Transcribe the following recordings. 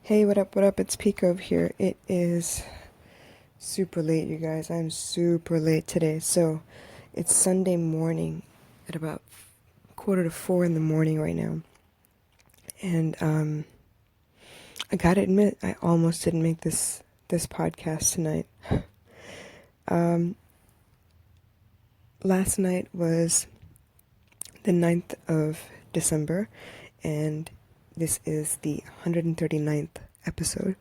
Hey, what up, what up? It's Pico over here. It is super late, you guys. I'm super late today. So, it's Sunday morning at about quarter to 4 in the morning right now. And I gotta admit, I almost didn't make this podcast tonight. Um, Last night was the 9th of December, and this is the 139th episode.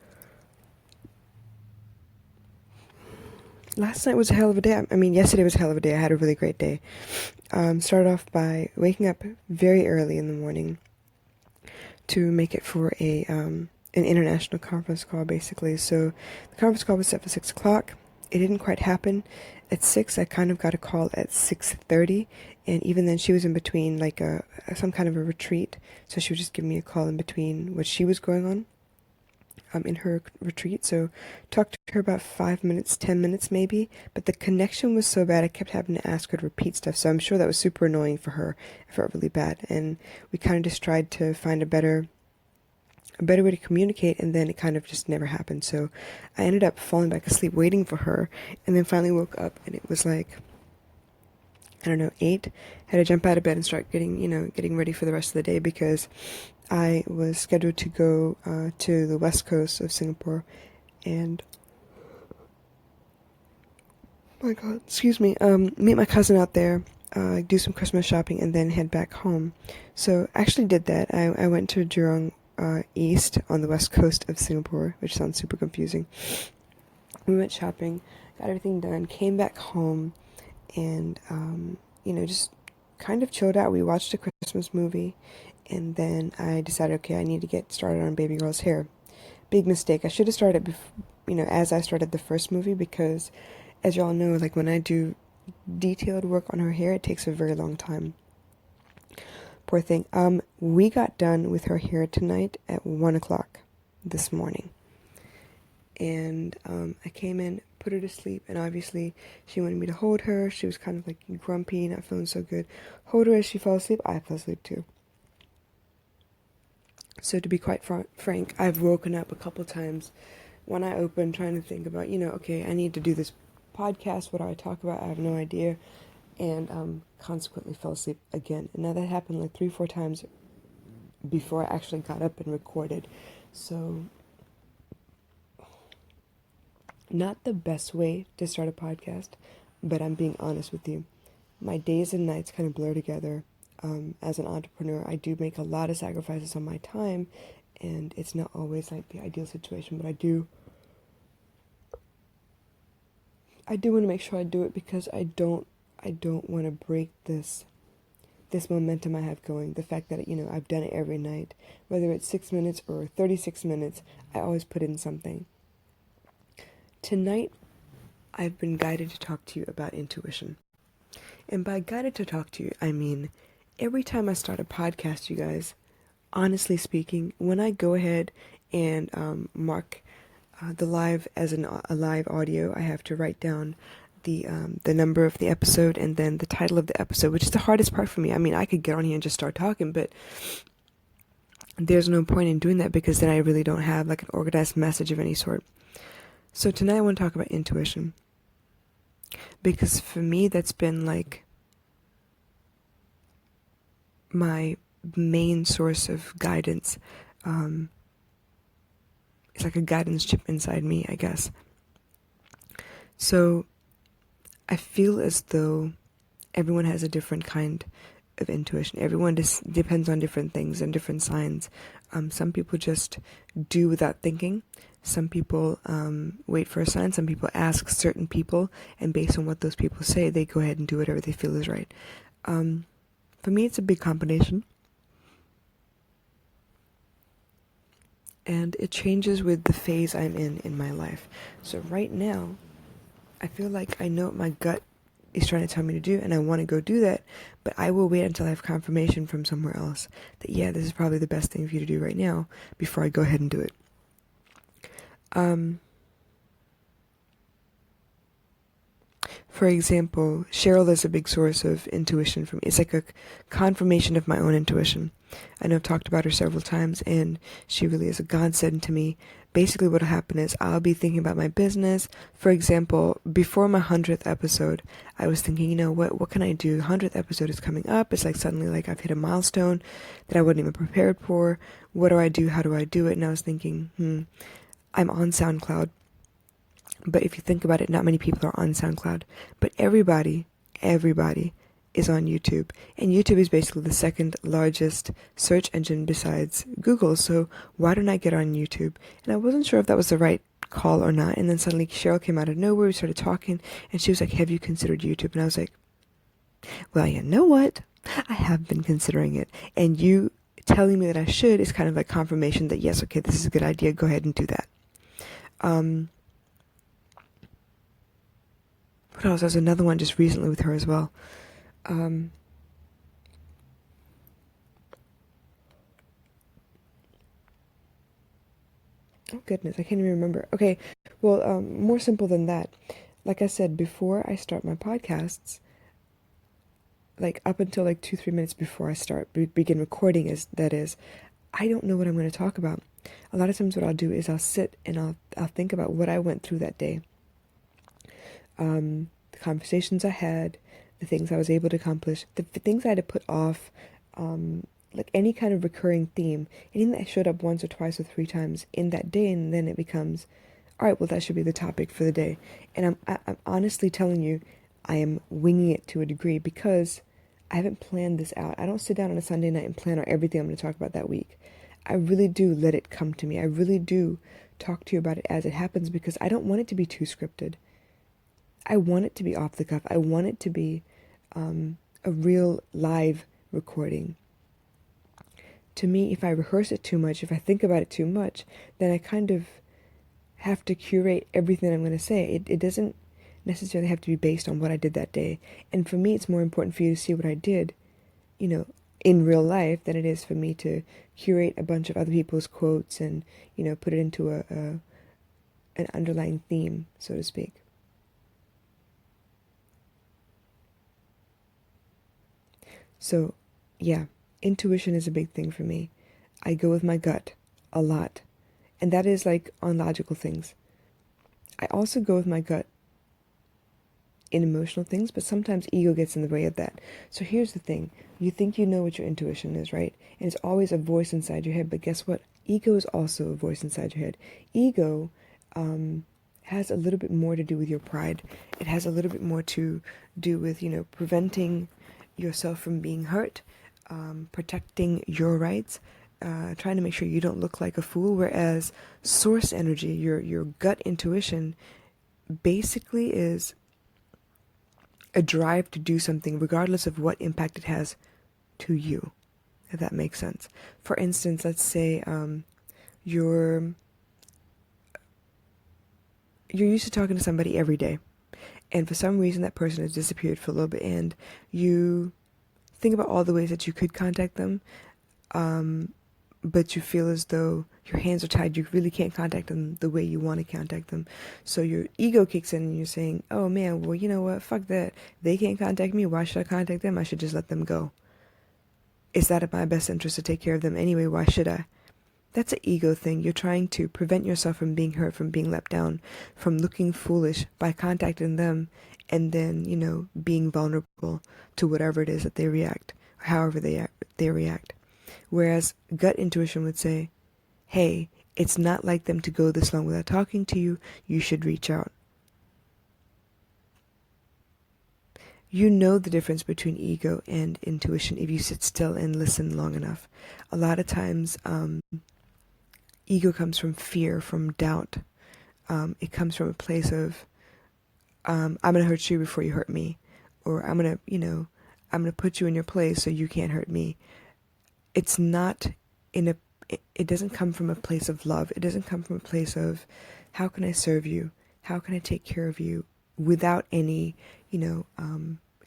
Last night was a hell of a day. I mean, yesterday was a hell of a day. I had a really great day. Started off by waking up very early in the morning to make it for an international conference call, basically. So the conference call was set for 6 o'clock. It didn't quite happen. At 6, I kind of got a call at 6:30, and even then, she was in between like some kind of a retreat. So she would just give me a call in between what she was going on in her retreat. So talked to her about 5 minutes, 10 minutes maybe, but the connection was so bad I kept having to ask her to repeat stuff. So I'm sure that was super annoying for her. It felt really bad, and we kind of just tried to find a better way to communicate, and then it kind of just never happened. So I ended up falling back asleep waiting for her, and then finally woke up, and it was like, I don't know, 8. Had to jump out of bed and start getting ready for the rest of the day, because I was scheduled to go to the west coast of Singapore and, my God, excuse me, meet my cousin out there, do some Christmas shopping, and then head back home. So I actually did that. I went to Jurong East on the west coast of Singapore, which sounds super confusing. We went shopping, got everything done, came back home, and, just kind of chilled out. We watched a Christmas movie, and then I decided, okay, I need to get started on baby girl's hair. Big mistake. I should have started as I started the first movie, because as y'all know, like when I do detailed work on her hair, it takes a very long time. Poor thing. We got done with her hair tonight at 1 o'clock this morning. And I came in, put her to sleep, and obviously she wanted me to hold her. She was kind of like grumpy, not feeling so good. Hold her as she fell asleep. I fell asleep too. So to be quite frank, I've woken up a couple times when I open trying to think about, okay, I need to do this podcast. What do I talk about? I have no idea. And consequently fell asleep again. And now that happened like 3-4 times before I actually got up and recorded. So not the best way to start a podcast, but I'm being honest with you. My days and nights kind of blur together. As an entrepreneur, I do make a lot of sacrifices on my time, and it's not always like the ideal situation, but I do want to make sure I do it, because I don't want to break this momentum I have going. The fact that, I've done it every night, whether it's 6 minutes or 36 minutes, I always put in something. Tonight, I've been guided to talk to you about intuition. And by guided to talk to you, I mean, every time I start a podcast, you guys, honestly speaking, when I go ahead and mark the live as a live audio, I have to write down the number of the episode and then the title of the episode, which is the hardest part for me. I mean, I could get on here and just start talking, but there's no point in doing that, because then I really don't have like an organized message of any sort. So tonight I want to talk about intuition, because for me that's been like my main source of guidance. It's like a guidance chip inside me, I guess. So I feel as though everyone has a different kind of intuition. Everyone just depends on different things and different signs. Some people just do without thinking. Some people wait for a sign. Some people ask certain people, and based on what those people say, they go ahead and do whatever they feel is right. For me, it's a big combination. And it changes with the phase I'm in my life. So right now, I feel like I know what my gut is trying to tell me to do, and I want to go do that, but I will wait until I have confirmation from somewhere else that, yeah, this is probably the best thing for you to do right now, before I go ahead and do it. For example, Cheryl is a big source of intuition for me. It's like a confirmation of my own intuition. I know I've talked about her several times, and she really is a godsend to me. Basically, what'll happen is I'll be thinking about my business. For example, before my 100th episode, I was thinking, what can I do? 100th episode is coming up. It's like suddenly like I've hit a milestone that I wasn't even prepared for. What do I do? How do I do it? And I was thinking, I'm on SoundCloud. But if you think about it, not many people are on SoundCloud. But everybody is on YouTube. And YouTube is basically the second largest search engine besides Google. So why don't I get on YouTube? And I wasn't sure if that was the right call or not. And then suddenly Cheryl came out of nowhere. We started talking. And she was like, have you considered YouTube? And I was like, well, you know what? I have been considering it. And you telling me that I should is kind of like confirmation that, yes, okay, this is a good idea. Go ahead and do that. What else? There's another one just recently with her as well. Oh goodness, I can't even remember. Okay, well, more simple than that. Like I said, before I start my podcasts, like up until like 2-3 minutes before I begin recording, that is, I don't know what I'm going to talk about. A lot of times what I'll do is I'll sit and I'll think about what I went through that day. The conversations I had, the things I was able to accomplish, the things I had to put off, like any kind of recurring theme, anything that showed up once or twice or 3 times in that day, and then it becomes, all right, well, that should be the topic for the day. And I'm honestly telling you, I am winging it to a degree because I haven't planned this out. I don't sit down on a Sunday night and plan out everything I'm going to talk about that week. I really do let it come to me. I really do talk to you about it as it happens because I don't want it to be too scripted. I want it to be off the cuff. I want it to be a real live recording. To me, if I rehearse it too much, if I think about it too much, then I kind of have to curate everything I'm going to say. It doesn't necessarily have to be based on what I did that day. And for me, it's more important for you to see what I did, in real life than it is for me to curate a bunch of other people's quotes and, put it into an underlying theme, so to speak. So, yeah, intuition is a big thing for me. I go with my gut a lot. And that is like on logical things. I also go with my gut in emotional things, but sometimes ego gets in the way of that. So here's the thing. You think you know what your intuition is, right? And it's always a voice inside your head. But guess what? Ego is also a voice inside your head. Ego has a little bit more to do with your pride. It has a little bit more to do with, preventing yourself from being hurt, protecting your rights, trying to make sure you don't look like a fool. Whereas source energy, your gut intuition, basically is a drive to do something regardless of what impact it has to you, if that makes sense. For instance, let's say you're used to talking to somebody every day, and for some reason that person has disappeared for a little bit, and you think about all the ways that you could contact them, but you feel as though your hands are tied. You really can't contact them the way you want to contact them. So your ego kicks in and you're saying, oh man, well, you know what? Fuck that. They can't contact me. Why should I contact them? I should just let them go. Is that in my best interest to take care of them anyway? Why should I? That's an ego thing. You're trying to prevent yourself from being hurt, from being let down, from looking foolish by contacting them and then, being vulnerable to whatever it is that they react, or however they react. Whereas gut intuition would say, hey, it's not like them to go this long without talking to you. You should reach out. You know the difference between ego and intuition if you sit still and listen long enough. A lot of times, ego comes from fear, from doubt. It comes from a place of, I'm going to hurt you before you hurt me. Or I'm going to put you in your place so you can't hurt me. It's not it doesn't come from a place of love. It doesn't come from a place of, how can I serve you? How can I take care of you without any,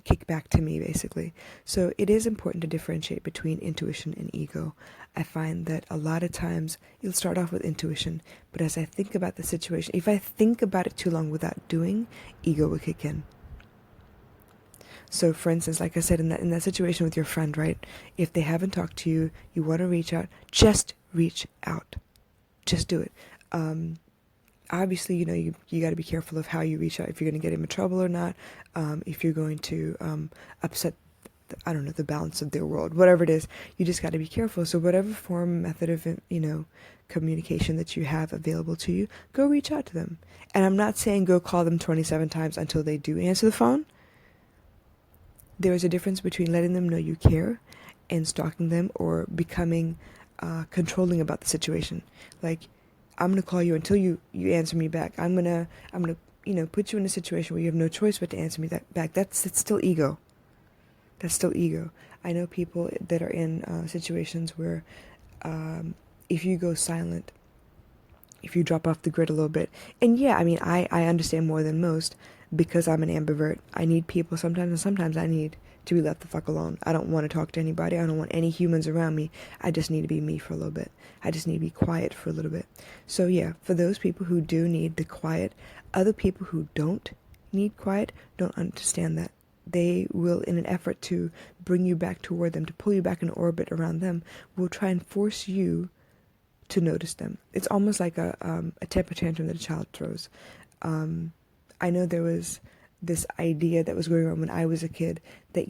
kickback to me, basically. So it is important to differentiate between intuition and ego. I find that a lot of times you'll start off with intuition, but as I think about the situation, if I think about it too long without doing, ego will kick in. So for instance, like I said, in that situation with your friend, right? If they haven't talked to you, you want to reach out, just reach out. Just do it. Obviously, you got to be careful of how you reach out, if you're going to get them in trouble or not, if you're going to upset, I don't know, the balance of their world, whatever it is, you just got to be careful. So whatever form, method of, communication that you have available to you, go reach out to them. And I'm not saying go call them 27 times until they do answer the phone. There is a difference between letting them know you care and stalking them or becoming controlling about the situation. Like, I'm gonna call you until you answer me back. I'm gonna put you in a situation where you have no choice but to answer me back. That's still ego. That's still ego. I know people that are in situations where if you go silent, if you drop off the grid a little bit, and yeah, I mean, I understand more than most because I'm an ambivert. I need people sometimes, and sometimes I need to be left the fuck alone. I don't want to talk to anybody. I don't want any humans around me. I just need to be me for a little bit. I just need to be quiet for a little bit. So yeah, for those people who do need the quiet, other people who don't need quiet don't understand that. They will, in an effort to bring you back toward them, to pull you back in orbit around them, will try and force you to notice them. It's almost like a temper tantrum that a child throws. I know there was this idea that was going on when I was a kid that,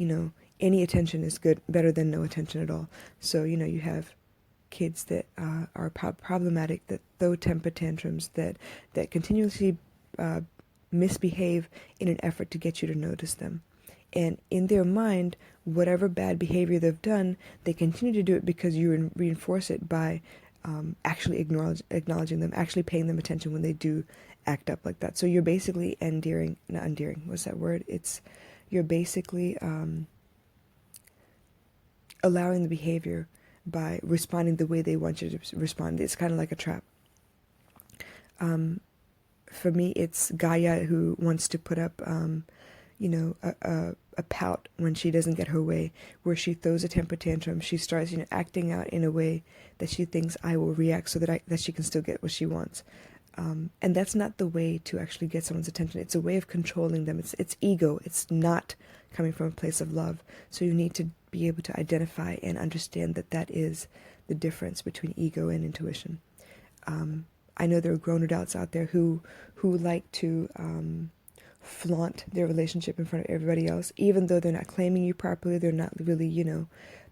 any attention is good, better than no attention at all. So, you have kids that are problematic, that throw temper tantrums, that continuously misbehave in an effort to get you to notice them. And in their mind, whatever bad behavior they've done, they continue to do it because you reinforce it by actually acknowledging them, actually paying them attention when they do act up like that. So you're basically not endearing, what's that word? You're basically allowing the behavior by responding the way they want you to respond. It's kind of like a trap. For me, it's Gaia who wants to put up, a pout when she doesn't get her way, where she throws a temper tantrum. She starts, acting out in a way that she thinks I will react so that she can still get what she wants. And that's not the way to actually get someone's attention. It's a way of controlling them. It's ego. It's not coming from a place of love. So you need to be able to identify and understand that is the difference between ego and intuition. I know there are grown adults out there who like to flaunt their relationship in front of everybody else, even though they're not claiming you properly. They're not really,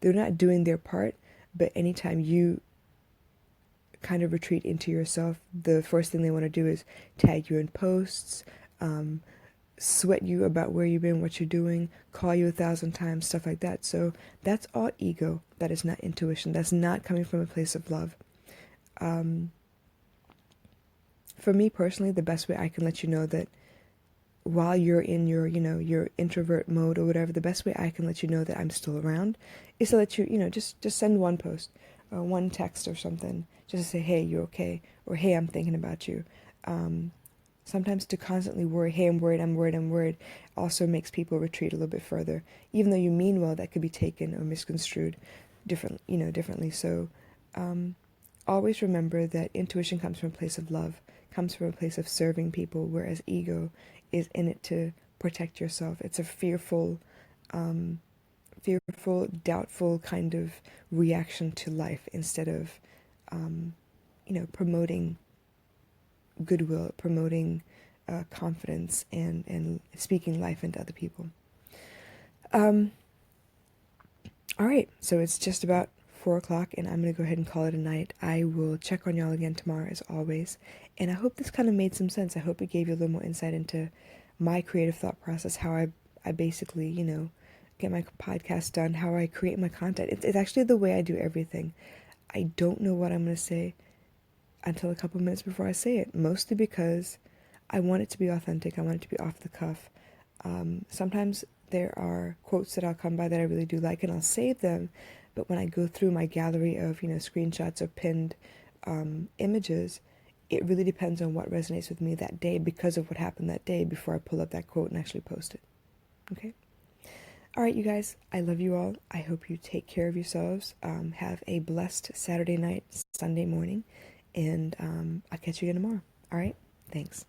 they're not doing their part. But anytime you kind of retreat into yourself, the first thing they want to do is tag you in posts, sweat you about where you've been, what you're doing, call you 1,000 times, stuff like that. So that's all ego. That is not intuition. That's not coming from a place of love. For me personally, the best way I can let you know that while you're in your, your introvert mode or whatever, the best way I can let you know that I'm still around is to let you, just send one post or one text or something, just to say, hey, you're okay, or hey, I'm thinking about you. Sometimes to constantly worry, hey, I'm worried, also makes people retreat a little bit further. Even though you mean well, that could be taken or misconstrued differently. So always remember that intuition comes from a place of love, comes from a place of serving people, whereas ego is in it to protect yourself. It's a fearful, doubtful kind of reaction to life instead of, promoting goodwill, promoting confidence, and speaking life into other people. All right, so it's just about 4 o'clock, and I'm going to go ahead and call it a night. I will check on y'all again tomorrow, as always. And I hope this kind of made some sense. I hope it gave you a little more insight into my creative thought process, how I basically, get my podcast done, how I create my content. It's actually the way I do everything. I don't know what I'm going to say until a couple minutes before I say it, mostly because I want it to be authentic. I want it to be off the cuff. Sometimes there are quotes that I'll come by that I really do like, and I'll save them. But when I go through my gallery of, screenshots or pinned images, it really depends on what resonates with me that day because of what happened that day before I pull up that quote and actually post it. Okay? All right, you guys, I love you all. I hope you take care of yourselves. Have a blessed Saturday night, Sunday morning, and I'll catch you again tomorrow. All right? Thanks.